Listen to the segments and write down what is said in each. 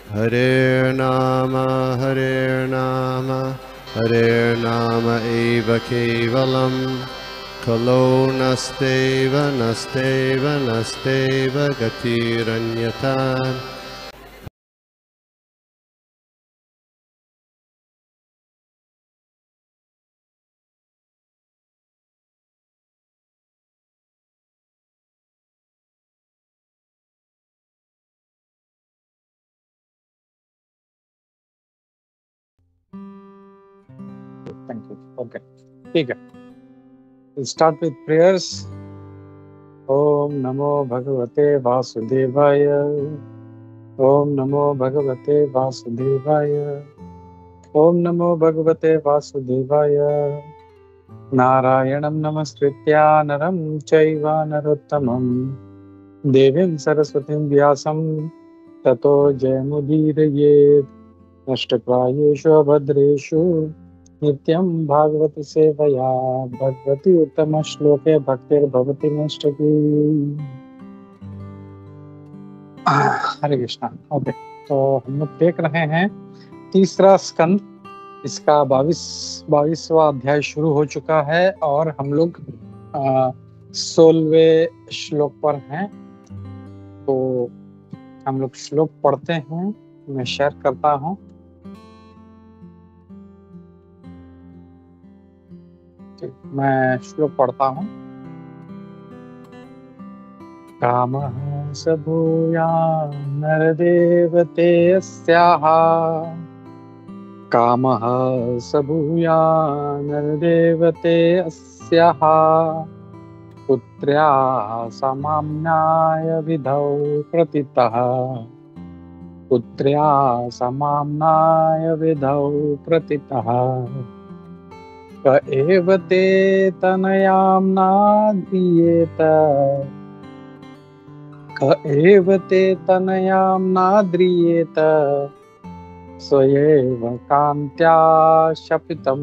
Hare Nama Hare Nama Eva Kevalam Kalo Nasteva Nasteva Nasteva Gatiranyata. Thank you. Okay. ठीक है. We'll start with prayers. Om Namo Bhagavate Vasudevaya. Om Namo Bhagavate Vasudevaya. Om Namo Bhagavate Vasudevaya. Narayanam Namaskritya Naram Chaiva Narottamam Devim Saraswatim Vyasam Tato Jayamudiraye Nashtaprayeshu Abhadreshu नित्यं भागवत सेवया भगवती उत्तम श्लोके भक्तिर भवति नष्टकी. हरे Krishna. Okay, तो हम लोग देख रहे हैं तीसरा स्कंद. इसका 22वां अध्याय शुरू हो चुका है और हम लोग 16वें श्लोक पर हैं. तो हम लोग श्लोक पढ़ते हैं. मैं शेयर करता हूँ. मैं श्लोक पढ़ता हूँ. कामः स भूयान् नरदेवते अस्याः. कामः स भूयान् नरदेवते अस्याः. पुत्र्या समाम्नाय विधौ प्रतितः. पुत्र्या समाम्नाय विधौ प्रतितः. क एव ते तनयां नाद्रियेत. क एव ते तनयां नाद्रियेत. स्वयेव कान्त्या शपितं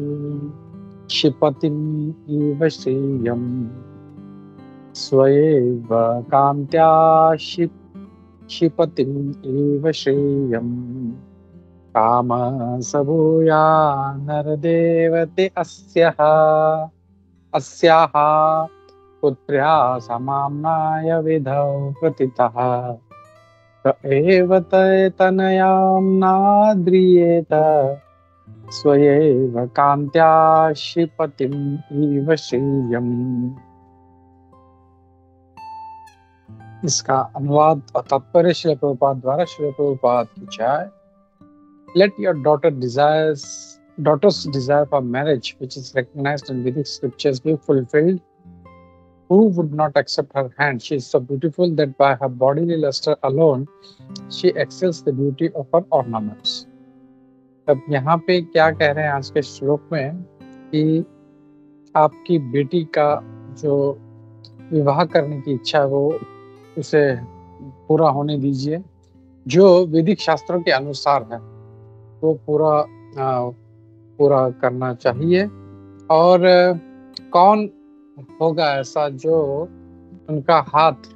क्षिपतिम् इव श्रियम्. स्वयेव कान्त्या क्षिपतिम् इव श्रियम्. काम स भूयान् नरदेवते अस्याः. पुत्र्या समाम्नाय विधौ प्रतितः. क एव ते तनयां नाद्रियेत. स्वयेव कान्त्या क्षिपतिम् इव श्रियम्. इसका अनुवाद और तात्पर्य श्रील प्रभुपाद द्वारा. श्रील प्रभुपाद की जय. Let your daughter's desire for marriage, which is recognized in Vedic scriptures, be fulfilled. Who would not accept her hand? She is so beautiful that by her bodily luster alone, she excels the beauty of her ornaments. अब यहाँ पे क्या कह रहे हैं आज के श्लोक में कि आपकी बेटी का जो विवाह करने की इच्छा है वो उसे पूरा होने दीजिए. जो वैदिक शास्त्रों के अनुसार है वो पूरा करना चाहिए. और कौन होगा ऐसा जो उनका हाथ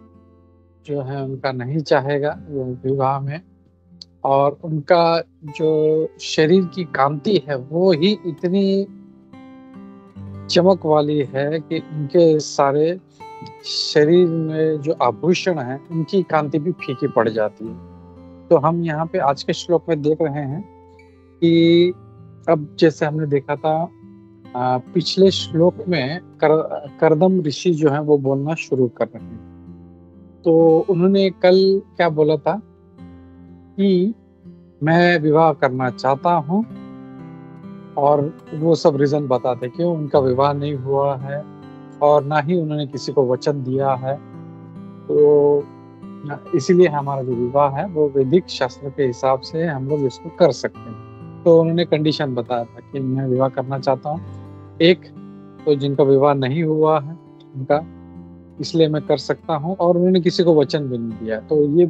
जो है उनका नहीं चाहेगा वो विवाह में. और उनका जो शरीर की कांति है वो ही इतनी चमक वाली है कि उनके सारे शरीर में जो आभूषण है उनकी कांति भी फीकी पड़ जाती है. तो हम यहाँ पे आज के श्लोक में देख रहे हैं कि अब जैसे हमने देखा था पिछले श्लोक में करदम ऋषि जो है वो बोलना शुरू कर रहे हैं. तो उन्होंने कल क्या बोला था कि मैं विवाह करना चाहता हूँ और वो सब रीजन बताते क्यों उनका विवाह नहीं हुआ है और ना ही उन्होंने किसी को वचन दिया है. तो इसीलिए हमारा जो विवाह है वो वैदिक शास्त्र के हिसाब से हम लोग इसको कर सकते हैं. तो उन्होंने कंडीशन बताया था कि मैं विवाह करना चाहता हूँ. एक तो जिनका विवाह नहीं हुआ है उनका, इसलिए मैं कर सकता हूँ. और उन्होंने किसी को वचन भी नहीं दिया. तो ये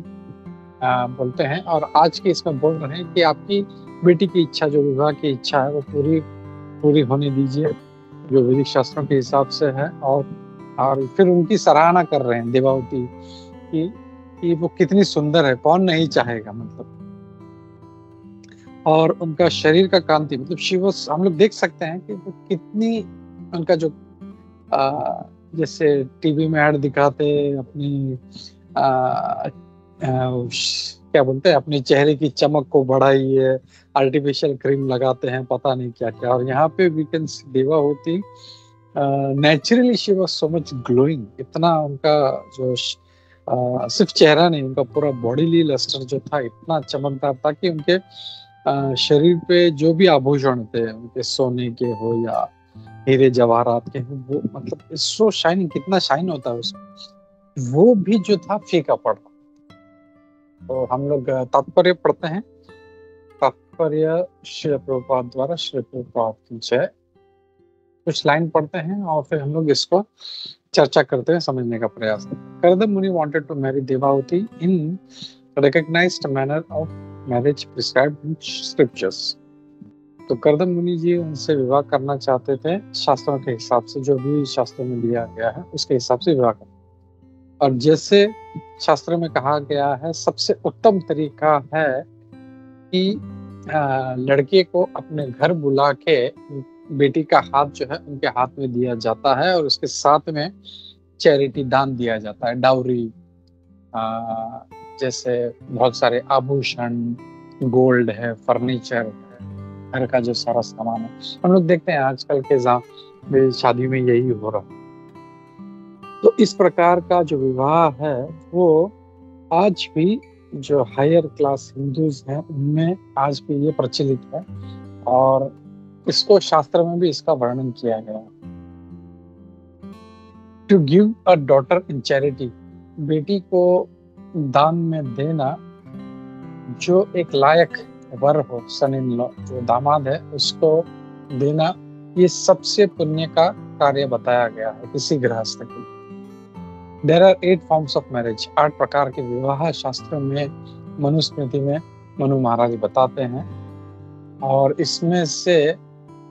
बोलते हैं. और आज के इसमें बोल रहे हैं कि आपकी बेटी की इच्छा, जो विवाह की इच्छा है वो पूरी होने दीजिए जो वैदिक शास्त्रों के हिसाब से है. और फिर उनकी सराहना कर रहे हैं देवावती कि वो कितनी सुंदर है, कौन नहीं चाहेगा. मतलब और उनका शरीर का कांति मतलब शिवस हम लोग देख सकते हैं कि वो कितनी उनका जो जैसे टीवी में ऐड दिखाते अपनी क्या बोलते हैं अपने चेहरे की चमक को बढ़ाइए, आर्टिफिशियल क्रीम लगाते हैं, पता नहीं क्या क्या। और यहाँ पे वी कैन सी देवा होती naturally she was so much glowing. इतना उनका जो सिर्फ चेहरा नहीं, उनका पूरा बॉडी लस्टर जो था इतना चमकदार था कि उनके शरीर पे जो भी आभूषण थे, उनके सोने के हो या हीरे जवाहरात के, वो मतलब सो शाइनिंग, कितना शाइन होता है उसमें, वो भी जो था फीका पड़ा। तो हम लोग तात्पर्य पढ़ते हैं, तात्पर्य श्री प्रभुपाद द्वारा, श्री प्रभुपाद की जय। कुछ लाइन पढ़ते हैं और फिर हम लोग इसको चर्चा करते हैं, समझने का प्रयास करते हैं। Kardam Muni wanted to marry Devavati in recognized manner of marriage prescribed in scriptures। तो करदम मुनि जी उनसे विवाह करना चाहते थे शास्त्रों के हिसाब से, जो भी शास्त्रों में दिया गया है उसके हिसाब से विवाह करना। और जैसे शास्त्र में कहा गया है, सबसे उत्तम तरीका है कि लड़के को अपने घर बुला के बेटी का हाथ जो है उनके हाथ में दिया जाता है और उसके साथ में चैरिटी दान दिया जाता है, डाउरी, जैसे बहुत सारे आभूषण, गोल्ड है, फर्नीचर है, घर का जो सारा सामान है। हम लोग देखते हैं आजकल के शादी में यही हो रहा है। तो इस प्रकार का जो विवाह है वो आज भी जो हायर क्लास हिंदूज हैं उनमें आज भी ये प्रचलित है और इसको शास्त्र में भी इसका वर्णन किया गया है। To give a daughter in charity, बेटी को दान में देना, जो एक लायक वर हो, सन इन लॉ, जो दामाद है उसको देना, ये सबसे पुण्य का कार्य बताया गया है किसी गृहस्थ के। There are 8 forms of marriage, 8 प्रकार के विवाह शास्त्र में, मनुस्मृति में मनु महाराज बताते हैं। और इसमें से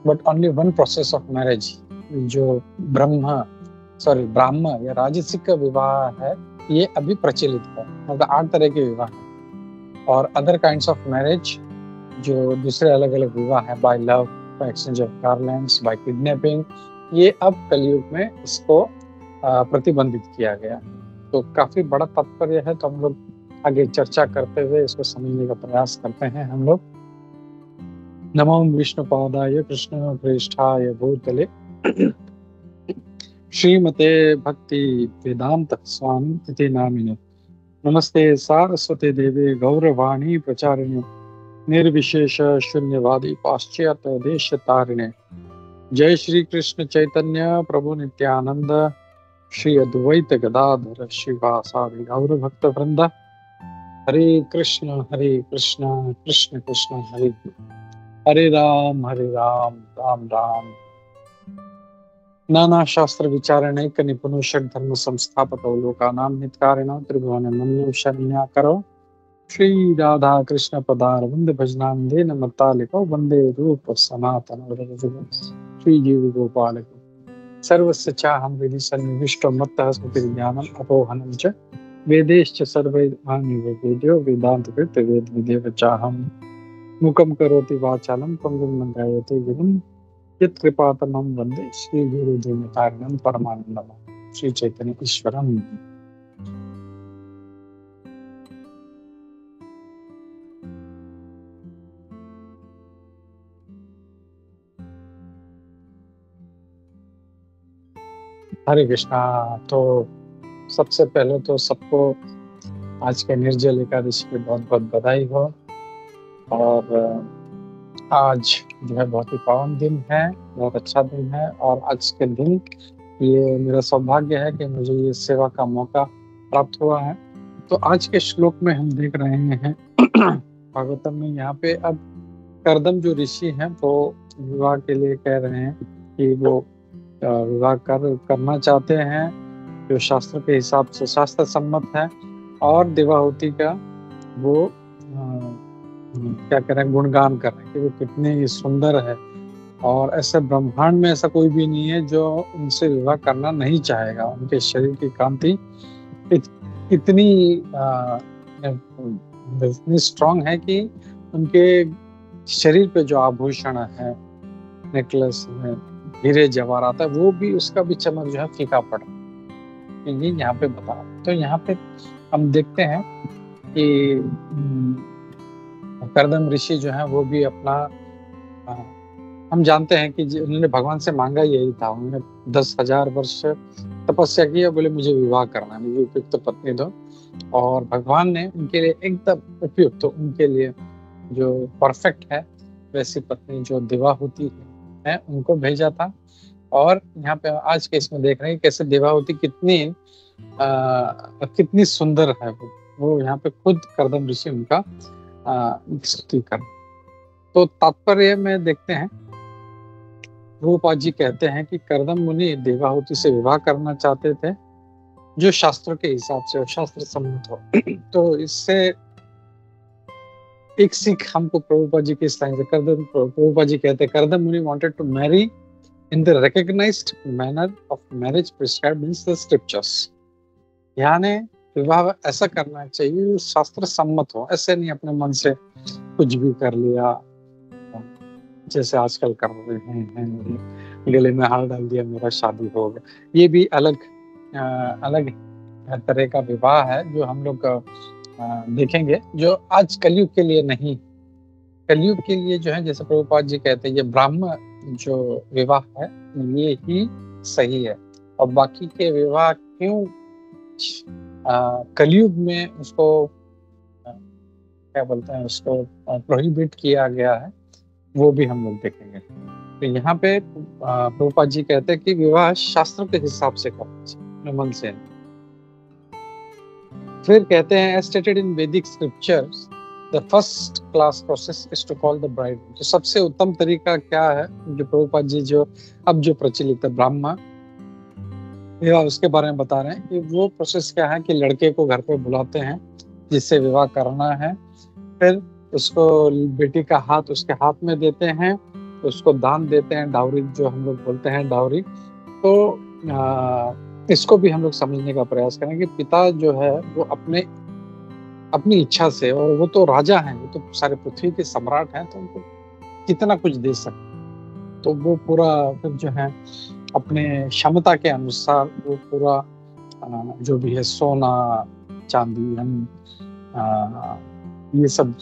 but only one process of marriage, जो ब्राह्म या राजसिक विवाह है, ये अभी प्रचलित है। मतलब 8 तरह के विवाह हैं। और अदर काइंड्स ऑफ मैरिज, जो दूसरे अलग अलग विवाह है, by love, by exchange of garlands, by kidnapping, ये अब कलयुग में इसको प्रतिबंधित किया गया। तो काफी बड़ा तात्पर्य है, तो हम लोग आगे चर्चा करते हुए इसको समझने का प्रयास करते हैं। हम लोग नमो विष्णुपादाय कृष्ण प्रेष्ठाय भूतले श्रीमते भक्ति वेदांत स्वामी इति नामिने, नमस्ते सारस्वती देवी गौरवाणी प्रचारिणे, निर्विशेष शून्यवादी पाश्चात्य देश तारिणे। जय श्री कृष्ण चैतन्य प्रभु नित्यानंद, श्री अद्वैत गदाधर श्रीवासादि गौर भक्त वृंद। हरे कृष्ण कृष्ण कृष्ण हरे हरे राम राम राम। नाना शास्त्र विचारणैक निपुणो षड्धर्म संस्थापको लोकानां हितकारिणो त्रिभुवन मन्यो शरण्याकरो, श्री राधा कृष्ण पदारविंद भजनामदेन मत्तालिको, वंदे रूप सनातन व्रजगो श्री जीव गोपाल। सर्वस्य चाहं हृदि सन्निविष्टो मत्तः स्मृतिर्ज्ञानम् अपोहनं च, वेदैश्च सर्वैर्हानि वेद्यो वेदान्तकृत वेद विदेव चाहं। मुखं करोति वाचालं पंगुं लङ्घयते गिरिं, यत्कृपातमहं वन्दे श्री गुरुदेवतारिणं परमानन्दं श्री चैतन्य ईश्वरम्। हरे कृष्णा। तो सबसे पहले तो सबको आज के निर्जल एकादशी की बहुत बहुत बधाई हो। और आज जो है बहुत ही पावन दिन है, बहुत अच्छा दिन है। और आज के दिन ये मेरा सौभाग्य है कि मुझे ये सेवा का मौका प्राप्त हुआ है। तो आज के श्लोक में हम देख रहे हैं भागवतम में, यहाँ पे अब करदम जो ऋषि हैं वो विवाह के लिए कह रहे हैं कि वो विवाह करना चाहते हैं जो शास्त्र के हिसाब से शास्त्र सम्मत है। और देवाहुति का वो क्या कह रहे हैं, गुणगान कर रहे हैं कि वो कितने सुंदर है। और ऐसे ब्रह्मांड में ऐसा कोई भी नहीं है जो उनसे विवाह करना नहीं चाहेगा। उनके शरीर की कांति इतनी स्ट्रांग है कि उनके शरीर पे जो आभूषण है, नेकलेस है, हीरे जवाहरात है, वो भी उसका भी चमक जो है फीका पड़ रहा है। ये यहाँ पे बता रहा है। तो यहाँ पे हम देखते हैं कि करदम ऋषि जो है वो भी अपना हम जानते हैं कि उन्होंने भगवान से मांगा यही था। उन्होंने 10,000 वर्ष तपस्या की, बोले मुझे विवाह करना है, मुझे उपयुक्त पत्नी दो। और भगवान ने उनके लिए एकदम उपयुक्त, तो उनके लिए जो परफेक्ट है वैसी पत्नी जो देवाहुति है उनको भेजा था। और यहाँ पे आज के इसमें देख रहे हैं कैसे देवाहुति कितनी सुंदर है। वो यहाँ पे खुद करदम ऋषि उनका स्तुति कर। तो तात्पर्य में देखते हैं, प्रभुपाद जी कहते हैं कि करदम मुनि देवाहुति से विवाह करना चाहते थे जो शास्त्रों के हिसाब से और शास्त्र सम्मत हो। तो इससे एक सीख हमको प्रभुपाद जी की इस लाइन से प्रभुपाद जी कहते हैं Kardam Muni wanted to marry in the recognized manner of marriage prescribed in the scriptures। यानी विवाह ऐसा करना चाहिए शास्त्र सम्मत हो, ऐसे नहीं अपने मन से कुछ भी कर लिया जैसे आजकल कर रहे हैं, गले में हार डाल दिया मेरा शादी हो गया। ये भी अलग तरह का विवाह है जो हम लोग देखेंगे, जो आज कलयुग के लिए नहीं। कलयुग के लिए जो है जैसे प्रभुपाद जी कहते हैं ये ब्राह्म जो विवाह है ये ही सही है। और बाकी के विवाह क्यों कलयुग में उसको क्या बोलते हैं, उसको प्रोहिबिट किया गया है, वो भी हम लोग देखेंगे। तो यहाँ पे प्रभुपाद जी कहते हैं कि विवाह शास्त्र के हिसाब से करना चाहिए, मन से। फिर कहते हैं as stated in Vedic scriptures the first class process is to call the bride। तो सबसे उत्तम तरीका क्या है जो प्रभुपाद जी जो अब जो प्रचलित है ब्राह्मण विवाह उसके बारे में बता रहे हैं कि वो प्रोसेस क्या है कि लड़के को घर पे बुलाते हैं जिससे विवाह करना है, फिर उसको बेटी का हाथ उसके हाथ में देते हैं, उसको दान देते हैं, डाउरी जो हम लोग बोलते हैं डाउरी। तो इसको भी हम लोग समझने का प्रयास करें कि पिता जो है वो अपनी इच्छा से, और वो तो राजा हैं, वो तो सारे पृथ्वी के सम्राट हैं, तो उनको कितना कुछ दे सकते, तो वो पूरा फिर जो है अपने क्षमता के अनुसार वो पूरा जो भी है सोना चांदी ये सब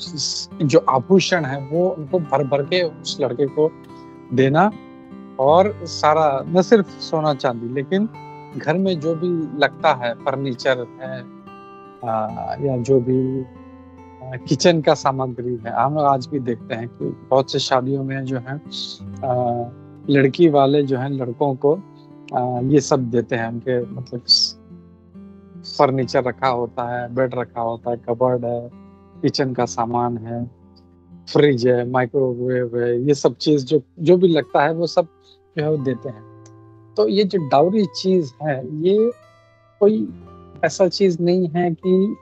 जो आभूषण है वो उनको भर भर के उस लड़के को देना। और सारा न सिर्फ सोना चांदी लेकिन घर में जो भी लगता है फर्नीचर है या जो भी किचन का सामग्री है, हम लोग आज भी देखते हैं कि बहुत से शादियों में जो है लड़की वाले जो है लड़कों को ये सब देते हैं, उनके मतलब फर्नीचर रखा होता है, बेड रखा होता है, कबर्ड है, किचन का सामान है, फ्रिज है, माइक्रोवेव है, ये सब चीज जो भी लगता है वो सब जो है वो देते हैं। तो ये जो डाउरी चीज है ये कोई ऐसा चीज नहीं है कि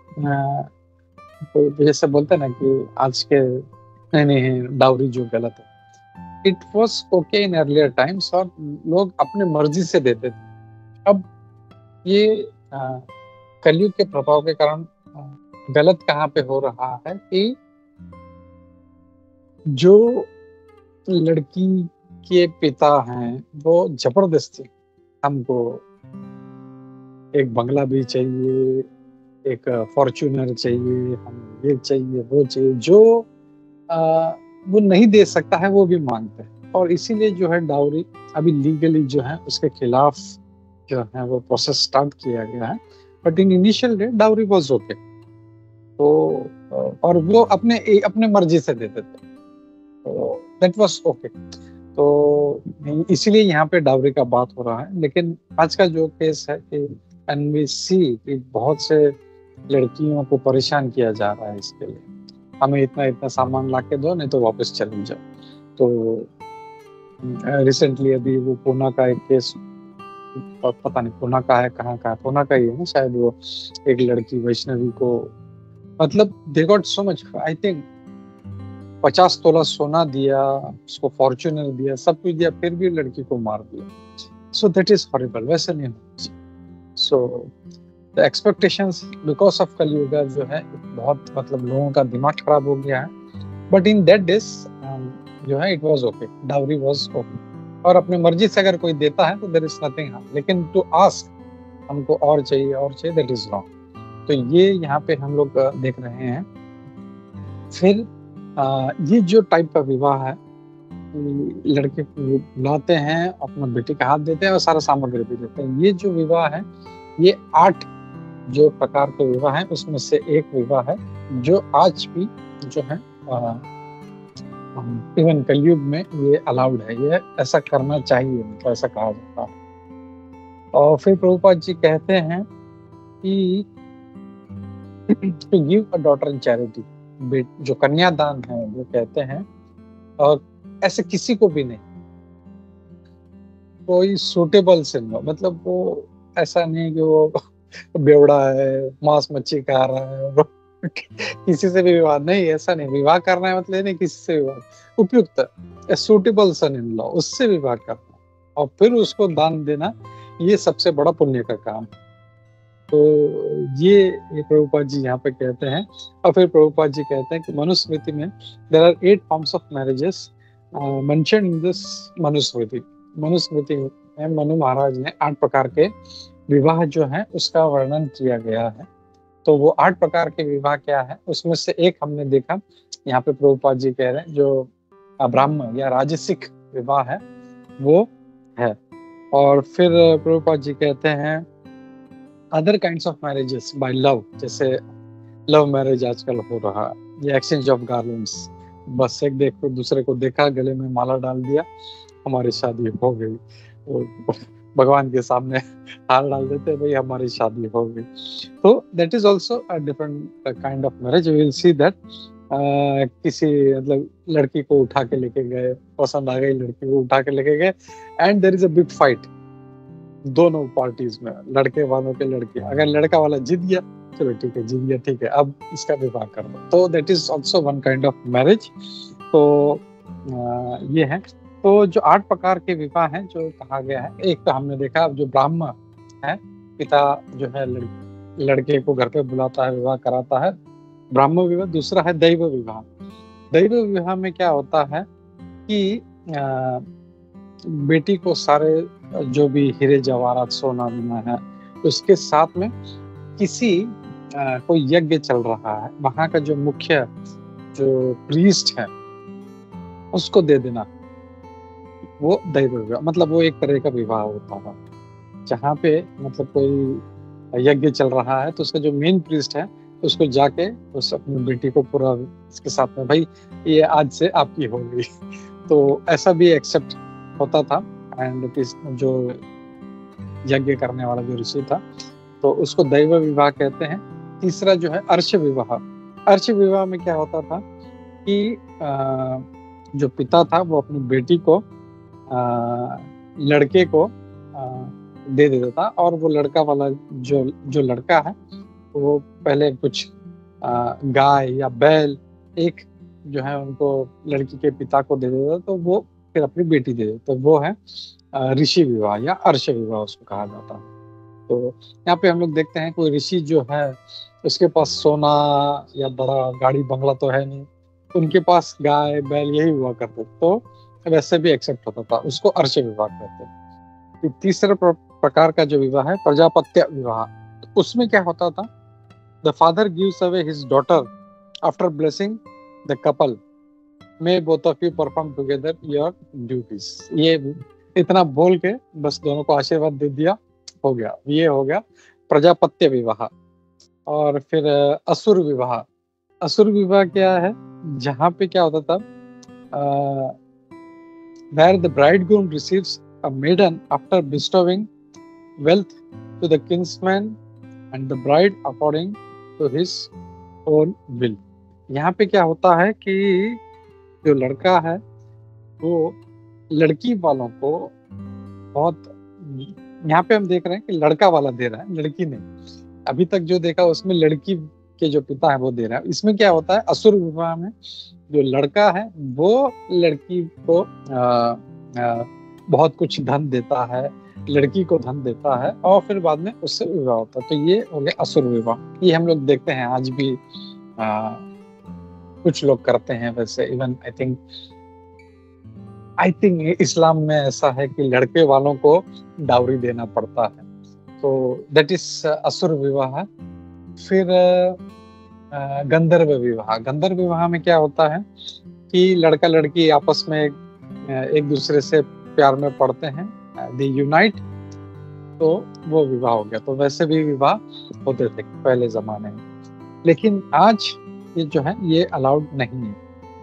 तो जैसे बोलते हैं ना कि आज के नहीं डाउरी जो गलत है। It was okay in earlier times और लोग अपने मर्जी से देते थे। अब ये कलयुग के प्रभाव के कारण गलत कहाँ पे हो रहा है कि जो लड़की के पिता हैं वो जबरदस्ती हमको एक बंगला भी चाहिए, एक फॉर्च्यूनर चाहिए, हम ये चाहिए वो चाहिए, जो वो नहीं दे सकता है वो भी मांगते हैं। और इसीलिए जो है डाउरी अभी लीगली जो है उसके खिलाफ जो है वो प्रोसेस स्टार्ट किया गया है। But in initial day dowry was okay. तो और वो अपने मर्जी से देते थे, तो दैट वाज ओके। तो इसीलिए यहाँ पे डाउरी का बात हो रहा है। लेकिन आज का जो केस है कि एनवीसी कि बहुत से लड़कियों को परेशान किया जा रहा है इसके लिए, हमें इतना सामान ला के दो नहीं तो वापस चले जाओ। तो रिसेंटली अभी वो पूना का एक केस, पता नहीं पूना का है कहाँ का है, पूना का ही है ना शायद, वो एक लड़की वैष्णवी को मतलब they got so much, I think 50 तोला सोना दिया, उसको फॉर्च्यूनर दिया, सब कुछ दिया, फिर भी लड़की को मार दिया। सो दैट इज हॉरिबल, वैसे नहीं होना चाहिए। So the expectations because of कलयुग जो है बहुत मतलब लोगों का दिमाग खराब हो गया है। बट इन दैट डेज जो है it was okay, dowry was okay. और अपनी मर्जी से अगर कोई देता है तो देयर इज नथिंग हार्म, लेकिन टू आस्क हमको और चाहिए दैट इज रॉन्ग। तो ये यहाँ पे हम लोग देख रहे हैं। फिर ये जो टाइप का विवाह है, लड़के को बुलाते हैं, अपना बेटे का हाथ देते हैं और सारा सामग्री भी देते हैं। ये जो विवाह है, ये 8 जो प्रकार के विवाह हैं उसमें से एक विवाह है जो आज भी जो है इवन कलयुग में ये अलाउड है, ये ऐसा करना चाहिए, मतलब ऐसा कहा जाता है। और फिर प्रभुपाद जी कहते हैं कि to give a daughter in charity, जो कन्यादान है वो कहते हैं, और ऐसे किसी को भी नहीं, कोई सूटेबल से लो, मतलब वो ऐसा नहीं कि वो बेवड़ा है, मांस मच्छी खा रहा है, किसी से भी विवाह नहीं, ऐसा नहीं। विवाह करना है मतलब नहीं किसी से विवाह, उपयुक्त सूटेबल सन इन लॉ, उससे विवाह करना और फिर उसको दान देना, ये सबसे बड़ा पुण्य का काम। तो ये प्रभुपाद जी यहाँ पे कहते हैं। और फिर प्रभुपाद जी कहते हैं कि मनुस्मृति में there are 8 forms of marriages mentioned in this Manusmriti. Manusmriti में मनु महाराज ने 8 प्रकार के विवाह जो है उसका वर्णन किया गया है। तो वो 8 प्रकार के विवाह क्या है, उसमें से एक हमने देखा, यहाँ पे प्रभुपाद जी कह रहे हैं जो ब्राह्मण या राजसिक विवाह है वो है। और फिर प्रभुपाद जी कहते हैं other kinds of marriages by love, जैसे लव मैरिज आजकल हो रहा है, ये एक्सचेंज ऑफ गार्लैंड्स, बस एक देख दूसरे को देखा, गले में माला डाल दिया, हमारी शादी हो गई। भगवान के सामने हार डाल देते, भाई हमारी शादी हो गई। तो that is also a different kind of marriage. We will see that किसी मतलब लड़की को उठा के लेके गए, पसंद आ गई लड़की को, उठा के लेके गए, and there is a big fight दोनों पार्टीज में, लड़के वालों के लड़के। अगर लड़का वाला जीत गया, चलो ठीक है जीत गया, ठीक है अब इसका विवाह कर दो, तो that is also one kind of marriage. तो ये है। तो जो 8 प्रकार के विवाह हैं जो कहा गया है, एक तो हमने देखा जो ब्राह्मण है, पिता जो है लड़के को घर पे बुलाता है, विवाह कराता है, ब्राह्मण विवाह। दूसरा है दैव विवाह। दैव विवाह में क्या होता है कि बेटी को सारे जो भी हीरे जवाहरात सोना वीना है उसके साथ में किसी कोई यज्ञ चल रहा है, वहां का जो मुख्य जो प्रीस्ट है उसको दे देना, वो दैव विवाह। मतलब वो एक तरह का विवाह होता था जहाँ पे मतलब कोई यज्ञ चल रहा है तो उसका जो मेन प्रीस्ट है उसको जाके उस अपनी बेटी को पूरा इसके साथ में, भाई ये आज से आपकी हो गई। तो ऐसा भी एक्सेप्ट होता था। एंड जो यज्ञ करने वाला जो ऋषि था तो उसको दैव विवाह कहते हैं। तीसरा जो है अर्श विवाह। अर्श विवाह में क्या होता था कि जो पिता था वो अपनी बेटी को लड़के को दे देता था, और वो लड़का वाला जो लड़का है वो पहले कुछ गाय या बैल एक जो है उनको लड़की के पिता को दे देता, तो वो फिर अपनी बेटी दे देता। तो वो है ऋषि विवाह या अर्श विवाह उसको कहा जाता है। तो यहाँ पे हम लोग देखते हैं कोई ऋषि जो है उसके पास सोना या बड़ा गाड़ी बंगला तो है नहीं, उनके पास गाय बैल यही हुआ करते, तो वैसे भी एक्सेप्ट होता था, उसको अर्श विवाह कहते हैं। तो तीसरे प्रकार का जो विवाह है प्रजापत्य विवाह। तो उसमें क्या होता था, the father gives away his daughter after blessing the couple, may both of you perform together your duties. ये इतना बोल के बस दोनों को आशीर्वाद दे दिया, हो गया, ये हो गया प्रजापत्य विवाह। और फिर असुर विवाह। असुर विवाह क्या है, जहाँ पे क्या होता था, where the bridegroom receives a maiden after bestowing wealth to the kinsman and the bride according to his own will। यहाँ पे क्या होता है कि जो लड़का है वो लड़की वालों को बहुत, यहाँ पे हम देख रहे हैं कि लड़का वाला दे रहा है, लड़की नहीं। अभी तक जो देखा उसमें लड़की के जो पिता है वो दे रहा है। इसमें क्या होता है, असुर विवाह में जो लड़का है वो लड़की को बहुत कुछ धन देता है, लड़की को धन देता है, और फिर बाद में उससे विवाह होता है। तो ये हो गया असुर विवाह। ये हम लोग देखते हैं आज भी कुछ लोग करते हैं वैसे। इवन आई थिंक इस्लाम में ऐसा है कि लड़के वालों को डाउरी देना पड़ता है, तो दैट इज असुर विवाह। फिर गंधर्व विवाह। गंधर्व विवाह में क्या होता है कि लड़का लड़की आपस में एक दूसरे से प्यार में पड़ते हैं, दे यूनाइट, तो वो विवाह हो गया। तो वैसे भी विवाह होते थे पहले जमाने में, लेकिन आज ये जो है ये अलाउड नहीं है।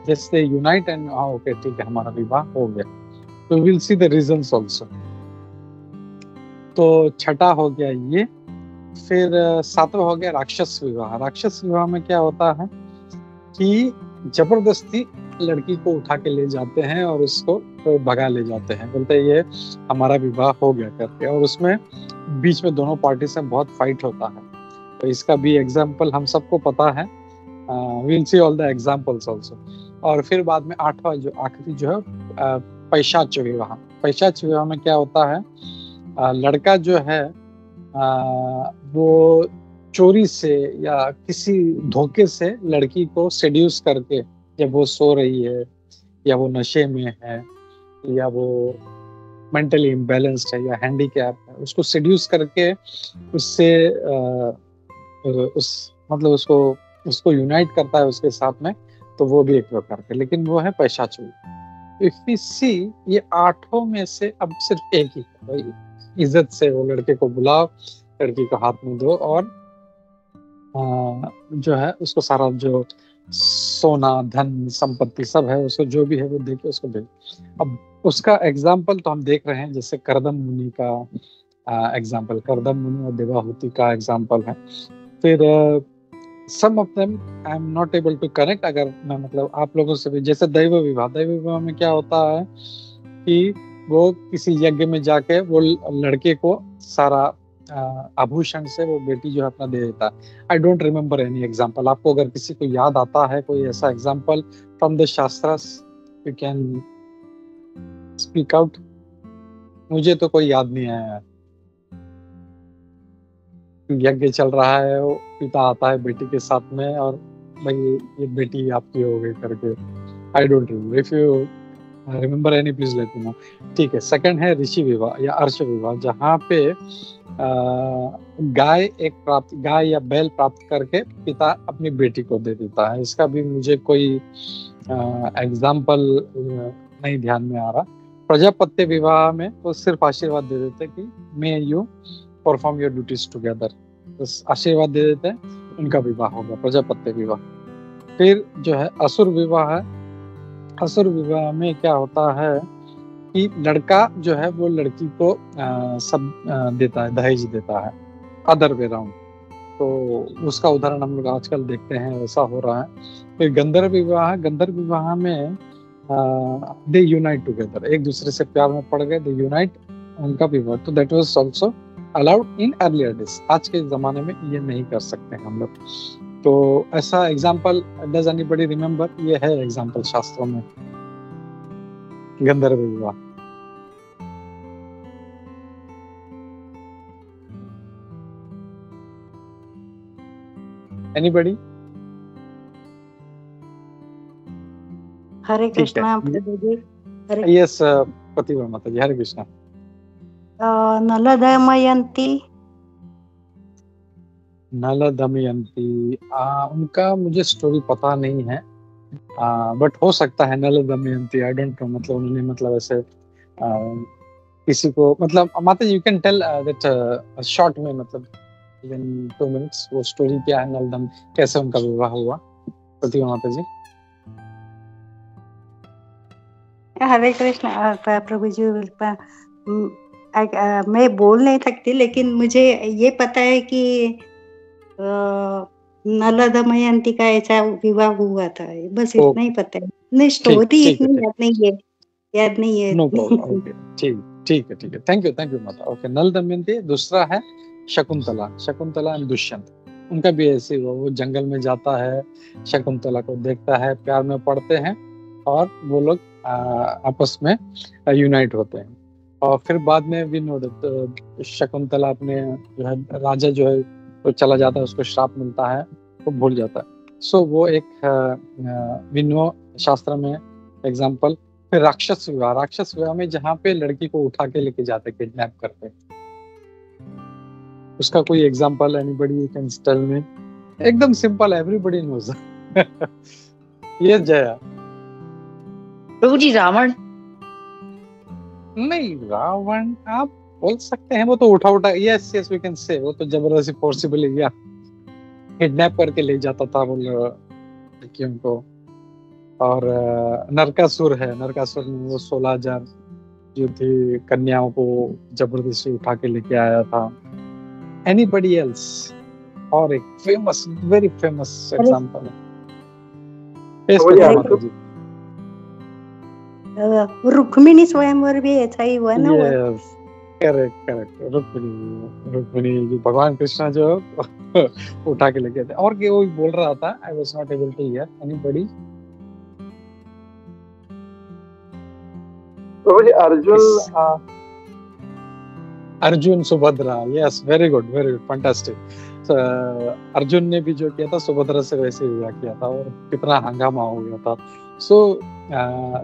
जैसे यूनाइट एंड ओके ठीक है हमारा विवाह हो गया, तो will see the reasons also. तो छठा हो गया ये। फिर सातवां हो गया राक्षस विवाह। राक्षस विवाह में क्या होता है कि जबरदस्ती लड़की को उठा के ले जाते हैं और उसको भगा ले जाते हैं, बोलते हैं ये हमारा विवाह हो गया करके, और उसमें बीच में दोनों पार्टी से बहुत फाइट होता है। तो इसका भी एग्जाम्पल हम सबको पता है, will see all the examples also. और फिर बाद में आठवां जो आखिरी जो है पैशाच विवाह। पैशाच विवाह में क्या होता है, लड़का जो है वो चोरी से या किसी धोखे से लड़की को सेड्यूस करके, जब वो सो रही है या वो नशे में है या वो मेंटली इम्बैलेंस्ड है या हैंडीकैप है, उसको सेड्यूस करके उससे उसको यूनाइट करता है उसके साथ में, तो वो भी एक प्रकार का, लेकिन वो है पैशाचू। इफ वी सी ये आठों में से अब सिर्फ एक ही है भाई, इज्जत से वो लड़के को बुलाओ, लड़की को हाथ में दो और जो है उसको सारा जो सोना धन संपत्ति सब है उसको जो भी है वो दे के उसको भेज। अब उसका एग्जाम्पल तो हम देख रहे हैं, जैसे करदम मुनि का एग्जाम्पल, करदम मुनि और देवाहुति का एग्जाम्पल है। फिर some of them I am not able to connect, अगर मैं मतलब आप लोगों से भी, जैसे दैव विवाह। दैव विवाह में क्या होता है कि वो किसी यज्ञ में जाके वो लड़के को सारा आभूषण से वो बेटी जो है अपना दे देता है। I don't remember any example. आपको अगर किसी को याद आता है कोई ऐसा example from the shastras, you can speak out. मुझे तो कोई याद नहीं आया। यज्ञ चल रहा है, वो पिता आता है बेटी के साथ में और भाई ये बेटी आपकी हो गई करके। I don't remember, if you remember any please let me know. ठीक है, सेकंड है ऋषि विवाह या अर्श विवाह, जहाँ पे गाय या बैल प्राप्त करके पिता अपनी बेटी को दे देता है। इसका भी मुझे कोई एग्जाम्पल नहीं ध्यान में आ रहा। प्रजापत्य विवाह में वो सिर्फ आशीर्वाद दे देते कि may you perform your duties together, बस आशीर्वाद दे देते हैं, उनका विवाह होगा प्रजापत्य विवाह। फिर जो है असुर विवाह है। असुर विवाह में क्या होता है कि लड़का जो है वो लड़की को देता है, दहेज देता है, अदर वे राउंड। तो उसका उदाहरण हम लोग आजकल देखते हैं, वैसा हो रहा है। फिर गंधर्व विवाह। गंधर्व विवाह में दे यूनाइट टुगेदर, एक दूसरे से प्यार में पड़ गए, दे यूनाइट, उनका विवाह। तो that was also allowed in earlier days. आज के जमाने में ये नहीं कर सकते हम लोग। तो ऐसा एग्जाम्पल, डज एनीबॉडी रिमेम्बर? ये है एग्जाम्पल शास्त्रों में गंधर्व विवाह। एनीबॉडी? हरे कृष्णा प्रभु जी। यस प्रतिभा माता जी, हरे कृष्णा। नल दमयंती। नल दमयंती उनका मुझे स्टोरी पता नहीं है, बट हो सकता है Nal Damayanti, I don't know. मतलब उन्होंने मतलब ऐसे किसी को, मतलब माता जी you can tell that short में, मतलब इन 2 मिनट्स वो स्टोरी क्या है, नल दम कैसे उनका विवाह हुआ? प्रतिभा माता जी। हरे कृष्णा प्रभु जी। मैं बोल नहीं सकती, लेकिन मुझे ये पता है कि नल दमयंती का ऐसा विवाह हुआ था, बस इतना ही पता है। नहीं, स्टोरी इतनी याद नहीं है। नो प्रॉब्लम, ठीक है। थैंक यू माता। ओके, नल दमयंती। दूसरा है शकुंतला एंड दुष्यंत। उनका भी ऐसे हुआ, वो जंगल में जाता है, शकुंतला को देखता है, प्यार में पड़ते हैं और वो लोग आपस में यूनाइट होते हैं। और फिर बाद में भी शकुंतला अपने जो है राजा जो है वो चला जाता है, उसको श्राप मिलता है, वो भूल जाता है। सो वो एक विनो शास्त्र में एग्जाम्पल। फिर राक्षस विवाह में जहाँ पे लड़की को उठा के लेके जाते, किडनैप करते, उसका कोई example anybody can tell me? एकदम सिंपल, एवरीबॉडी नोज। ये जया। प्रभु जी रावण? नहीं, रावण आप बोल सकते हैं, वो तो उठा यस वी कैन से, वो तो जबरदस्ती फोर्सिबली या किडनैप करके ले जाता था वो लड़कियों को। और नरकासुर में वो 16,000 जो थी कन्याओं को जबरदस्ती उठा के लेके आया था। Anybody else? और एक फेमस, वेरी फेमस एग्जांपल है रुक्मिणी स्वयंवर भी ऐसा ही हुआ ना। Yes, correct. रुक्मिणी जो भगवान कृष्ण जो उठा के लेके थे। और वो बोल रहा था, I was not able to hear anybody. Arjun Subhadra, yes, very good, fantastic. Arjun ने भी जो किया था सुभद्रा से वैसे ही विवाह किया था, और कितना हंगामा हो गया था। So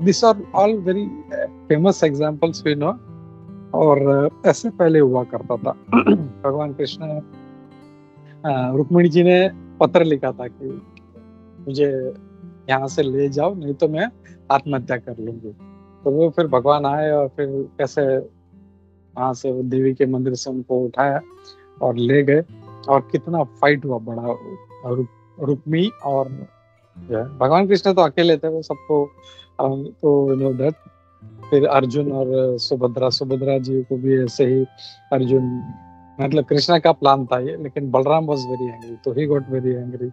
this are all very famous examples we know. और ऐसे पहले हुआ करता था। भगवान कृष्ण रुक्मिणी जी ने पत्र लिखा था कि मुझे यहाँ से ले जाओ, नहीं तो मैं आत्महत्या कर लूंगी। तो वो फिर भगवान आए और फिर कैसे वहां से वो देवी के मंदिर से उनको उठाया और ले गए। और कितना फाइट हुआ बड़ा, रुक्मी और भगवान कृष्ण तो अकेले थे, वो सबको तो नो दैट। फिर अर्जुन और सुभद्रा जी को भी ऐसे ही अर्जुन, मतलब कृष्णा का प्लान था ये, लेकिन बलराम वाज वेरी एंग्री, तो ही गॉट वेरी एंग्री।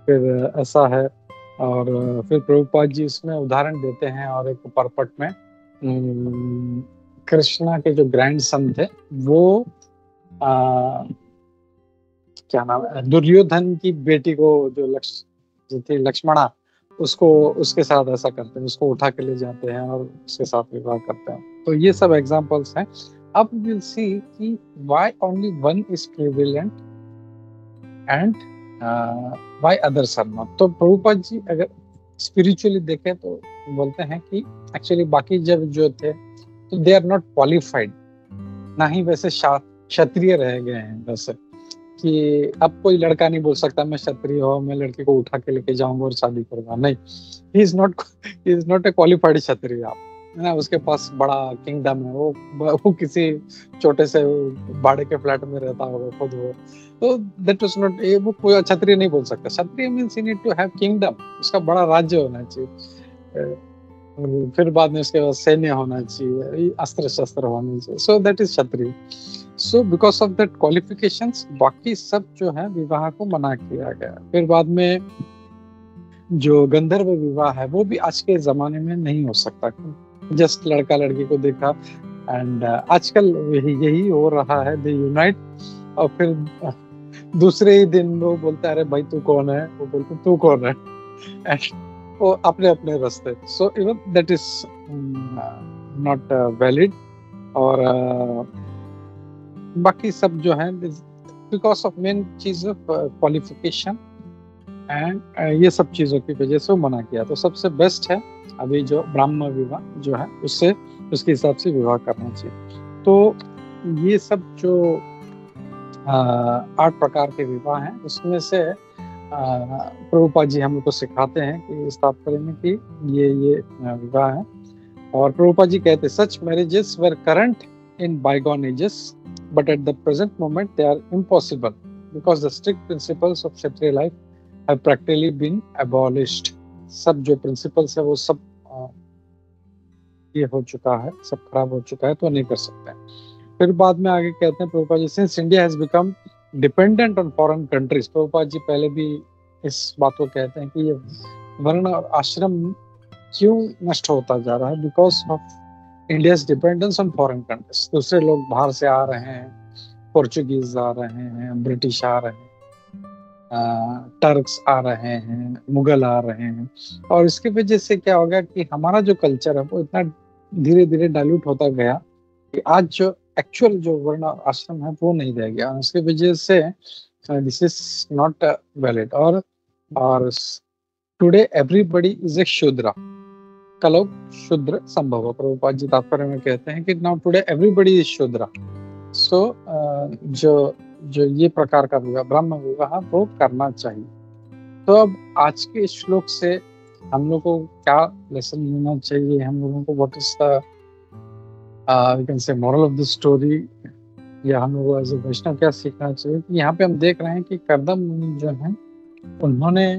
फिर ऐसा है। और फिर प्रभुपाद जी इसमें उदाहरण देते हैं, और एक परपट में कृष्णा के जो ग्रैंडसन थे वो क्या नाम है, दुर्योधन की बेटी को जो थी लक्ष्मणा, उसको उसके साथ ऐसा करते हैं, उसको उठा के ले जाते हैं और उसके साथ विवाह करते हैं। तो ये सब एग्जांपल्स हैं। अब विल सी कि why only one is prevalent and why others are not. तो प्रभुपाद जी अगर स्पिरिचुअली देखें तो बोलते हैं कि एक्चुअली बाकी जब जो थे तो दे आर नॉट क्वालिफाइड, ना ही वैसे क्षत्रिय रह गए हैं। वैसे कि अब कोई लड़का नहीं बोल सकता मैं क्षत्रिय हूँ, मैं लड़की को उठा के लेके जाऊंगा और शादी करूंगा, नहीं। He is not a qualified Kshatriya, आप है ना। उसके पास बड़ा किंगडम है, वो किसी छोटे से भाड़े के फ्लैट में रहता होगा खुद वो, तो दैट वाज नॉट, वो कोई क्षत्रिय नहीं बोल सकता। Kshatriya means he need to have kingdom, उसका बड़ा राज्य होना चाहिए, फिर बाद में उसके बाद सैन्य होना चाहिए, अस्त्र शस्त्र होने चाहिए। So that is Kshatriya. So because of that qualifications बाकी सब जो है विवाह को मना किया गया। फिर बाद में जो गंधर्व विवाह है वो भी आज के जमाने में नहीं हो सकता, जस्ट लड़का लड़की को देखा एंड आजकल यही हो रहा है, दे यूनाइट और फिर दूसरे ही दिन वो बोलता है अरे भाई तू कौन है, वो बोलते तू कौन है, वो अपने अपने रास्ते। So even that is not valid. और बाकी सब जो है बिकॉज ऑफ मेन चीज ऑफ क्वालिफिकेशन एंड ये सब चीजों की वजह से मना किया। तो सबसे बेस्ट है अभी जो ब्राह्मण विवाह जो है उससे उसके हिसाब से विवाह करना चाहिए। तो ये सब जो 8 प्रकार के विवाह हैं उसमें से प्रभुपाद जी हम लोग को सिखाते हैं कि इस तात्पर्य में कि ये विवाह है। और प्रभुपाद जी कहते such marriages were current in bygone ages but at the present moment they are impossible because the strict principles of kshatriya life have practically been abolished। सब जो प्रिंसिपल्स है वो सब ये हो चुका है, सब खराब हो चुका है, तो नहीं कर सकते। फिर बाद में आगे कहते हैं Prabhupad ji since India has become dependent on foreign countries. Prabhupad ji पहले भी इस बात को कहते हैं कि ये वर्ण और आश्रम क्यों नष्ट होता जा रहा है, because of India's dependence on foreign countries. दूसरे लोग बाहर से आ रहे हैं, पोर्चुगीज आ रहे हैं, ब्रिटिश आ रहे हैं, टर्क्स आ रहे हैं, मुगल आ रहे हैं, और इसकी वजह से क्या होगा कि हमारा जो कल्चर है वो इतना धीरे धीरे डाइल्यूट होता गया कि आज जो एक्चुअल जो वर्ण आश्रम है वो नहीं रह गया। उसकी वजह से दिस इज नॉट वैलिड। और और टुडे एवरीबडी इज ए शूद्रा, कलोक शूद्र संभव। प्रभुपाद जी तात्पर्य में कहते हैं कि नाउ टुडे एवरीबडी इज शूद्रा। सो जो ये प्रकार का विवाह, ब्रह्म विवाह, वो करना चाहिए। तो अब आज के श्लोक से हम लोग को क्या लेसन लेना चाहिए, हम लोगों को what is the we can say moral of the story, या हम लोग को एज ए वैष्णव क्या सीखना चाहिए। यहाँ पे हम देख रहे हैं कि कर्दम मुनि जो है उन्होंने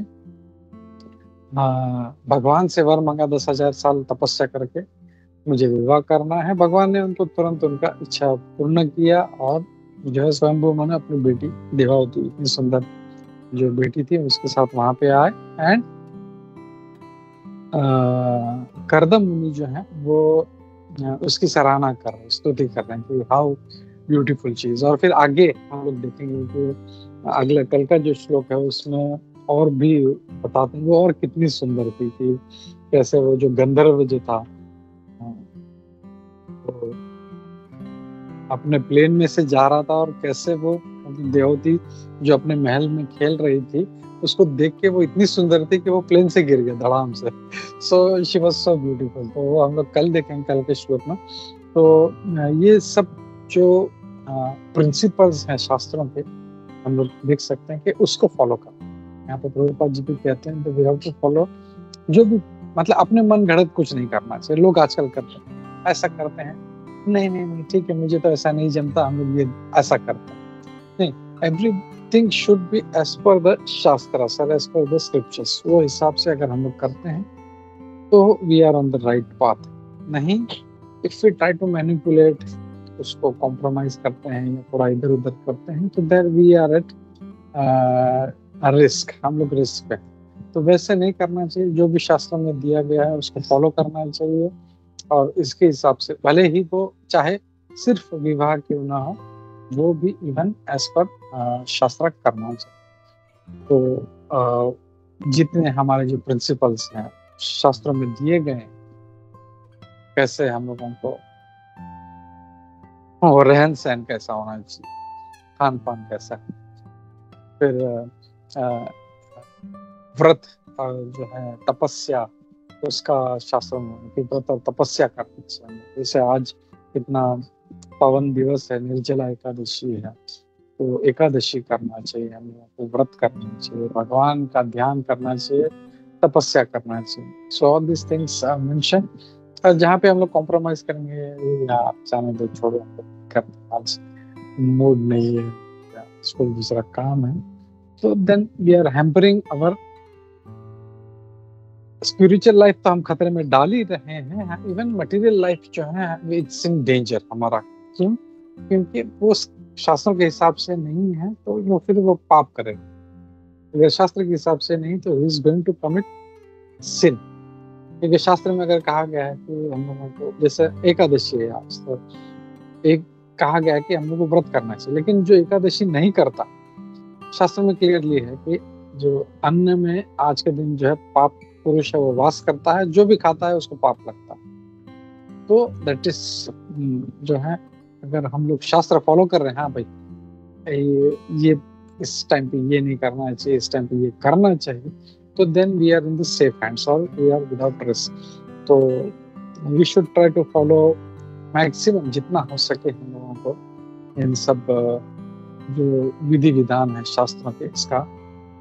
भगवान से वर मांगा 10,000 साल तपस्या करके मुझे विवाह करना है। भगवान ने उनको तुरंत उनका इच्छा पूर्ण किया और जो है स्वयंभू ने अपनी बेटी देवावती, इतनी सुंदर जो बेटी थी उसके साथ वहां पे आए। एंड कर्दम मुनि जो है वो उसकी सराहना कर रहे हैं, स्तुति कर रहे हैं कि हाउ ब्यूटीफुल चीज। और फिर आगे हम लोग देखेंगे कि अगले कल का जो श्लोक है उसमें और भी बताते हैं वो और कितनी सुंदर थी कि कैसे वो जो गंधर्व जो था तो अपने प्लेन में से जा रहा था और कैसे वो देवती जो अपने महल में खेल रही थी उसको देख के वो इतनी सुंदर थी कि वो प्लेन से गिर गया धड़ाम से। So she was so beautiful. तो वो हम लोग कल देखेंगे कल के श्लोक में। तो ये सब जो प्रिंसिपल्स हैं शास्त्रों के हम लोग देख सकते हैं कि उसको फॉलो करना। यहाँ पे प्रभुपाद जी भी कहते हैं वी हैव टू फॉलो, जो भी मतलब अपने मन घड़त कुछ नहीं करना चाहिए। लोग आजकल करते हैं, ऐसा करते हैं, नहीं ठीक है मुझे तो ऐसा नहीं जमता, हम लोग ये ऐसा करते हैं। नहीं, everything should be as per the shastra sir, as per the scriptures. वो हिसाब से अगर हम लोग करते हैं तो we are on the right path. नहीं, if we try to manipulate, उसको कॉम्प्रोमाइज करते हैं या थोड़ा इधर उधर करते हैं तो there we are at risk, हम लोग रिस्क पे। तो वैसे नहीं करना चाहिए, जो भी शास्त्र में दिया गया है उसको फॉलो करना चाहिए और इसके हिसाब से भले ही वो चाहे सिर्फ विवाह क्यों ना हो वो भी इवन एज पर शास्त्र करना चाहिए। तो जितने हमारे जो प्रिंसिपल्स हैं शास्त्रों में दिए गए हैं, कैसे हम लोगों को रहन सहन कैसा होना चाहिए, खान पान कैसा, फिर व्रत जो है तपस्या, उसका शास्त्रों में कि व्रत और तपस्या करनी चाहिए। जैसे आज इतना पावन दिवस है, निर्जला एकादशी है, तो एकादशी करना चाहिए, हम लोगों को व्रत करना चाहिए, भगवान का ध्यान करना चाहिए, तपस्या करना चाहिए। So all this things are mention. और जहाँ पे हम लोग कॉम्प्रोमाइज करेंगे या जाने दो छोड़ो आज मूड नहीं है या कोई दूसरा काम है, तो then we are hampering our spiritual life. तो हम खतरे में डाल ही रहे हैं, इवन मटेरियल लाइफ जो है इट्स इन डेंजर हमारा। क्यों? क्योंकि वो शास्त्रों के हिसाब से नहीं है तो वो फिर वो पाप करेगा। अगर शास्त्र के हिसाब से नहीं तो he is going to commit sin. क्योंकि शास्त्र में अगर कहा गया है कि हम लोगों को, जैसे एकादशी है आज, तो एक कहा गया है कि हम लोग को व्रत करना चाहिए, लेकिन जो एकादशी नहीं करता, शास्त्र में क्लियरली है कि जो अन्न में आज के दिन जो है पाप पुरुष है वो वास करता है, जो भी खाता है उसको पाप लगता है। तो दैट इज जो है, अगर हम लोग शास्त्र फॉलो कर रहे हैं, हाँ भाई ये इस टाइम पे ये नहीं करना चाहिए, इस टाइम पे ये करना चाहिए, तो then we are in the safe hands और वी आर विदाउट रिस्क। तो we should try to follow maximum जितना हो सके हम लोगों को इन सब जो विधि विधान है शास्त्रों के, इसका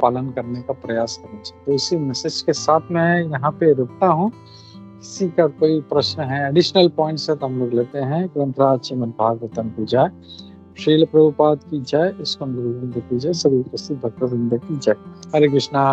पालन करने का प्रयास करना चाहिए। तो इसी मैसेज के साथ मैं यहाँ पे रुकता हूँ। किसी का कोई प्रश्न है, एडिशनल पॉइंट्स है तो हम लोग लेते हैं। ग्रंथराज श्रीमद् भागवतम की जय, श्रील प्रभुपाद की जय, इस्कॉन गुरु वृंद की जय, सभी उपस्थित भक्तवृंद की जय। हरे कृष्णा।